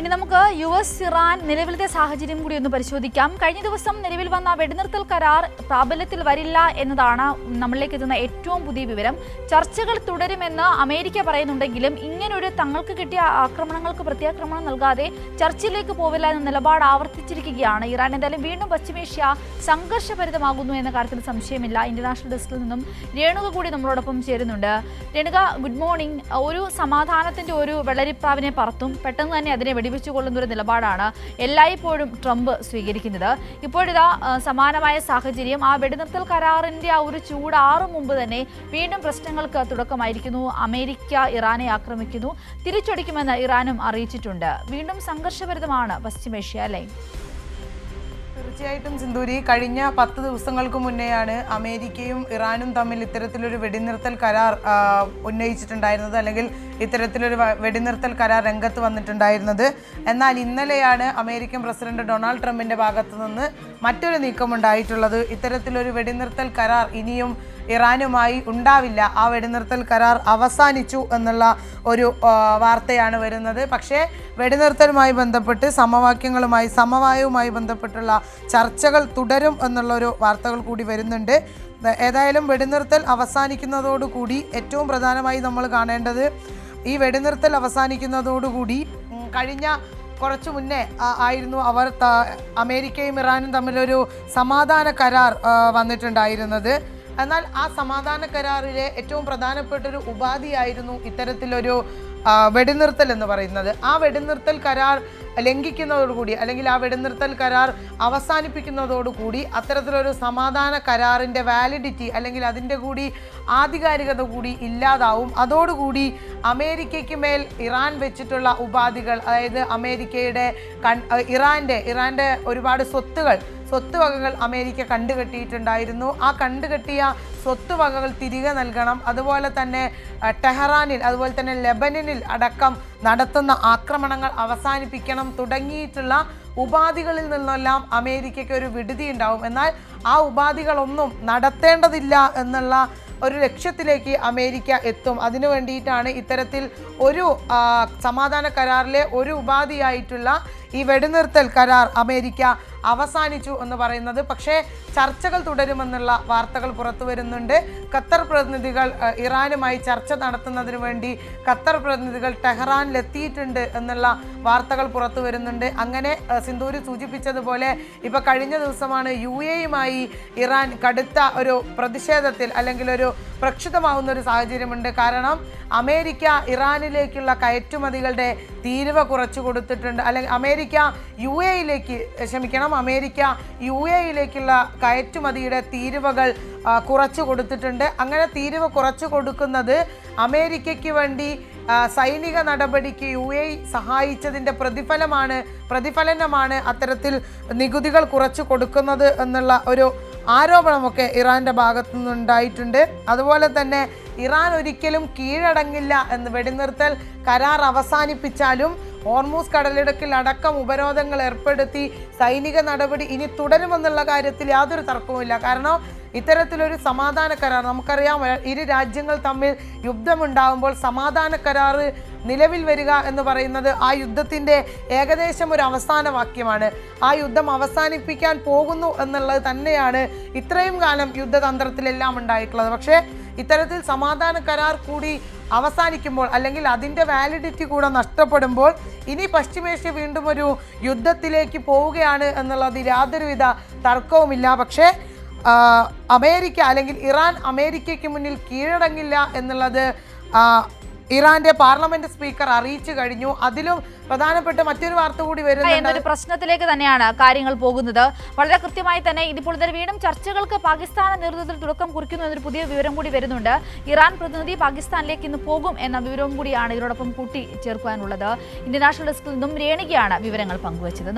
ഇനി നമുക്ക് US-ഇറാൻ നിലവിലത്തെ സാഹചര്യം കൂടി ഒന്ന് പരിശോധിക്കാം. കഴിഞ്ഞ ദിവസം നിലവിൽ വന്ന വെടിനിർത്തൽ കരാർ പ്രാബല്യത്തിൽ വരില്ല എന്നതാണ് നമ്മളിലേക്ക് എത്തുന്ന ഏറ്റവും പുതിയ വിവരം. ചർച്ചകൾ തുടരുമെന്ന് അമേരിക്ക പറയുന്നുണ്ടെങ്കിലും ഇങ്ങനൊരു തങ്ങൾക്ക് കിട്ടിയ ആക്രമണങ്ങൾക്ക് പ്രത്യാക്രമണം നൽകാതെ ചർച്ചയിലേക്ക് പോവില്ല എന്ന നിലപാട് ആവർത്തിച്ചിരിക്കുകയാണ് ഇറാൻ. എന്തായാലും വീണ്ടും പശ്ചിമേഷ്യ സംഘർഷഭരിതമാകുന്നു എന്ന കാര്യത്തിൽ സംശയമില്ല. ഇന്റർനാഷണൽ ഡെസ്കിൽ നിന്നും രേണുക കൂടി നമ്മളോടൊപ്പം ചേരുന്നുണ്ട്. Renuka, good morning. ഒരു സമാധാനത്തിന്റെ ഒരു വെള്ളരിപ്രാവിനെ പറത്തും, പെട്ടെന്ന് തന്നെ അതിനെ വെടിവെച്ചുകൊള്ളുന്ന ഒരു നിലപാടാണ് എല്ലായ്പ്പോഴും ട്രംപ് സ്വീകരിക്കുന്നത്. ഇപ്പോഴിതാ സമാനമായ സാഹചര്യം. ആ വെടിനിർത്തൽ കരാറിന്റെ ആ ഒരു ചൂടാറും മുമ്പ് തന്നെ വീണ്ടും പ്രശ്നങ്ങൾക്ക് തുടക്കമായിരിക്കുന്നു. അമേരിക്ക ഇറാനെ ആക്രമിക്കുന്നു, തിരിച്ചടിക്കുമെന്ന് ഇറാനും അറിയിച്ചിട്ടുണ്ട്. വീണ്ടും സംഘർഷഭരിതമാണ് പശ്ചിമേഷ്യ, അല്ലേ? തീർച്ചയായിട്ടും സിന്ധൂരി, കഴിഞ്ഞ 10 ദിവസങ്ങൾക്ക് മുന്നെയാണ് അമേരിക്കയും ഇറാനും തമ്മിൽ ഇത്തരത്തിലൊരു വെടിനിർത്തൽ കരാർ ഉന്നയിച്ചിട്ടുണ്ടായിരുന്നത്, അല്ലെങ്കിൽ ഇത്തരത്തിലൊരു വെടിനിർത്തൽ കരാർ രംഗത്ത് വന്നിട്ടുണ്ടായിരുന്നത്. എന്നാൽ ഇന്നലെയാണ് അമേരിക്കൻ പ്രസിഡന്റ് ഡൊണാൾഡ് ട്രംപിന്റെ ഭാഗത്തു നിന്ന് മറ്റൊരു നീക്കമുണ്ടായിട്ടുള്ളത്. ഇത്തരത്തിലൊരു വെടിനിർത്തൽ കരാർ ഇനിയും ഇറാനുമായി ഉണ്ടാവില്ല, ആ വെടിനിർത്തൽ കരാർ അവസാനിച്ചു എന്നുള്ള ഒരു വാർത്തയാണ് വരുന്നത്. പക്ഷേ വെടിനിർത്തലുമായി ബന്ധപ്പെട്ട് സമവായവുമായി ബന്ധപ്പെട്ടുള്ള ചർച്ചകൾ തുടരും എന്നുള്ളൊരു വാർത്തകൾ കൂടി വരുന്നുണ്ട്. ഏതായാലും വെടിനിർത്തൽ അവസാനിക്കുന്നതോടുകൂടി ഏറ്റവും പ്രധാനമായി നമ്മൾ കാണേണ്ടത്, ഈ വെടിനിർത്തൽ അവസാനിക്കുന്നതോടുകൂടി കഴിഞ്ഞ കുറച്ചു മുന്നേ ആയിരുന്നു അമേരിക്കയും ഇറാനും തമ്മിലൊരു സമാധാന കരാർ വന്നിട്ടുണ്ടായിരുന്നത്. എന്നാൽ ആ സമാധാന കരാറിലെ ഏറ്റവും പ്രധാനപ്പെട്ടൊരു ഉപാധിയായിരുന്നു ഇത്തരത്തിലൊരു വെടിനിർത്തൽ എന്ന് പറയുന്നത്. ആ വെടിനിർത്തൽ കരാർ ലംഘിക്കുന്നതോടുകൂടി, അല്ലെങ്കിൽ ആ വെടിനിർത്തൽ കരാർ അവസാനിപ്പിക്കുന്നതോടുകൂടി അത്തരത്തിലൊരു സമാധാന കരാറിൻ്റെ വാലിഡിറ്റി, അല്ലെങ്കിൽ അതിൻ്റെ കൂടി ആധികാരികത കൂടി ഇല്ലാതാവും. അതോടുകൂടി അമേരിക്കയ്ക്ക് മേൽ ഇറാൻ വെച്ചിട്ടുള്ള ഉപാധികൾ, അതായത് അമേരിക്കയുടെ ഇറാൻ്റെ ഒരുപാട് സ്വത്തുവകകൾ അമേരിക്ക കണ്ടുകെട്ടിയിട്ടുണ്ടായിരുന്നു. ആ കണ്ടുകെട്ടിയ സ്വത്തുവകകൾ തിരികെ നൽകണം, അതുപോലെ തന്നെ ടെഹ്റാനിൽ, അതുപോലെ തന്നെ ലെബനനിൽ അടക്കം നടത്തുന്ന ആക്രമണങ്ങൾ അവസാനിപ്പിക്കണം തുടങ്ങിയിട്ടുള്ള ഉപാധികളിൽ നിന്നെല്ലാം അമേരിക്കയ്ക്ക് ഒരു വിടുതി ഉണ്ടാവും. എന്നാൽ ആ ഉപാധികളൊന്നും നടത്തേണ്ടതില്ല എന്നുള്ള ഒരു ലക്ഷ്യത്തിലേക്ക് അമേരിക്ക എത്തും. അതിനു വേണ്ടിയിട്ടാണ് ഇത്തരത്തിൽ ഒരു സമാധാന കരാറിലെ ഒരു ഉപാധിയായിട്ടുള്ള ഈ വെടിനിർത്തൽ കരാർ അമേരിക്ക അവസാനിച്ചു എന്ന് പറയുന്നത്. പക്ഷേ ചർച്ചകൾ തുടരുമെന്നുള്ള വാർത്തകൾ പുറത്തു വരുന്നുണ്ട്. ഖത്തർ പ്രതിനിധികൾ ഇറാനുമായി ചർച്ച നടത്തുന്നതിന് വേണ്ടി ഖത്തർ പ്രതിനിധികൾ ടെഹ്റാനിലെത്തിയിട്ടുണ്ട് എന്നുള്ള വാർത്തകൾ പുറത്തു വരുന്നുണ്ട്. അങ്ങനെ സിന്ധൂരി സൂചിപ്പിച്ചതുപോലെ ഇപ്പോൾ കഴിഞ്ഞ ദിവസമാണ് UAE-യുമായി ഇറാൻ കടുത്ത ഒരു പ്രതിഷേധത്തിൽ, അല്ലെങ്കിൽ ഒരു പ്രക്ഷുബ്ധമാവുന്ന ഒരു സാഹചര്യമുണ്ട്. കാരണം അമേരിക്ക ഇറാനിലേക്കുള്ള കയറ്റുമതികളുടെ തീരുവ കുറച്ചു കൊടുത്തിട്ടുണ്ട്, അല്ലെങ്കിൽ അമേരിക്ക UAE-യിലേക്കുള്ള കയറ്റുമതിയുടെ തീരുവകൾ കുറച്ചു കൊടുത്തിട്ടുണ്ട്. അങ്ങനെ തീരുവ കുറച്ചു കൊടുക്കുന്നത് അമേരിക്കയ്ക്ക് വേണ്ടി സൈനിക നടപടിക്ക് UAE സഹായിച്ചതിൻ്റെ പ്രതിഫലനമാണ് അത്തരത്തിൽ നികുതികൾ കുറച്ചു കൊടുക്കുന്നത് എന്നുള്ള ഒരു ആരോപണമൊക്കെ ഇറാൻ്റെ ഭാഗത്തു നിന്നുണ്ടായിട്ടുണ്ട്. അതുപോലെ തന്നെ ഇറാൻ ഒരിക്കലും കീഴടങ്ങില്ല എന്ന്, വെടിനിർത്തൽ കരാർ അവസാനിപ്പിച്ചാലും ഹോർമൂസ് കടലിടുക്കിൽ അടക്കം ഉപരോധങ്ങൾ ഏർപ്പെടുത്തി സൈനിക നടപടി ഇനി തുടരുമെന്നുള്ള കാര്യത്തിൽ യാതൊരു തർക്കവുമില്ല. കാരണം ഇത്തരത്തിലൊരു സമാധാന കരാർ, നമുക്കറിയാം, ഇരു രാജ്യങ്ങൾ തമ്മിൽ യുദ്ധമുണ്ടാകുമ്പോൾ സമാധാന കരാർ നിലവിൽ വരിക എന്ന് പറയുന്നത് ആ യുദ്ധത്തിൻ്റെ ഏകദേശം ഒരു അവസാന വാക്യമാണ്. ആ യുദ്ധം അവസാനിപ്പിക്കാൻ പോകുന്നു എന്നുള്ളത് തന്നെയാണ് ഇത്രയും കാലം യുദ്ധതന്ത്രത്തിലെല്ലാം ഉണ്ടായിട്ടുള്ളത്. പക്ഷേ ഇത്തരത്തിൽ സമാധാന കരാർ കൂടി അവസാനിക്കുമ്പോൾ, അല്ലെങ്കിൽ അതിൻ്റെ വാലിഡിറ്റി കൂടെ നഷ്ടപ്പെടുമ്പോൾ ഇനി പശ്ചിമേഷ്യ വീണ്ടും ഒരു യുദ്ധത്തിലേക്ക് പോവുകയാണ് എന്നുള്ളതിൽ യാതൊരുവിധ തർക്കവുമില്ല. പക്ഷേ അമേരിക്ക, അല്ലെങ്കിൽ ഇറാൻ അമേരിക്കയ്ക്ക് മുന്നിൽ കീഴടങ്ങില്ല എന്നുള്ളത് ഇറാന്റെ പാർലമെന്റ് സ്പീക്കർ അറിയിച്ചു കഴിഞ്ഞു. അതിലും പ്രധാനപ്പെട്ട മറ്റൊരു വാർത്ത കൂടി വരുന്നത്, പ്രശ്നത്തിലേക്ക് തന്നെയാണ് കാര്യങ്ങൾ പോകുന്നത്. വളരെ കൃത്യമായി തന്നെ ഇതിപ്പോൾ വീണ്ടും ചർച്ചകൾക്ക് പാകിസ്ഥാൻ നേതൃത്വത്തിൽ തുടക്കം കുറിക്കുന്നു എന്നൊരു പുതിയ വിവരം കൂടി വരുന്നുണ്ട്. ഇറാൻ പ്രതിനിധി പാകിസ്ഥാനിലേക്ക് ഇന്ന് പോകും എന്ന വിവരവും കൂടിയാണ് ഇതിനോടൊപ്പം കൂട്ടി ചേർക്കാനുള്ളത്. ഇന്റർനാഷണൽ ഡെസ്കിൽ നിന്നും രേണുകയാണ് വിവരങ്ങൾ പങ്കുവച്ചത്.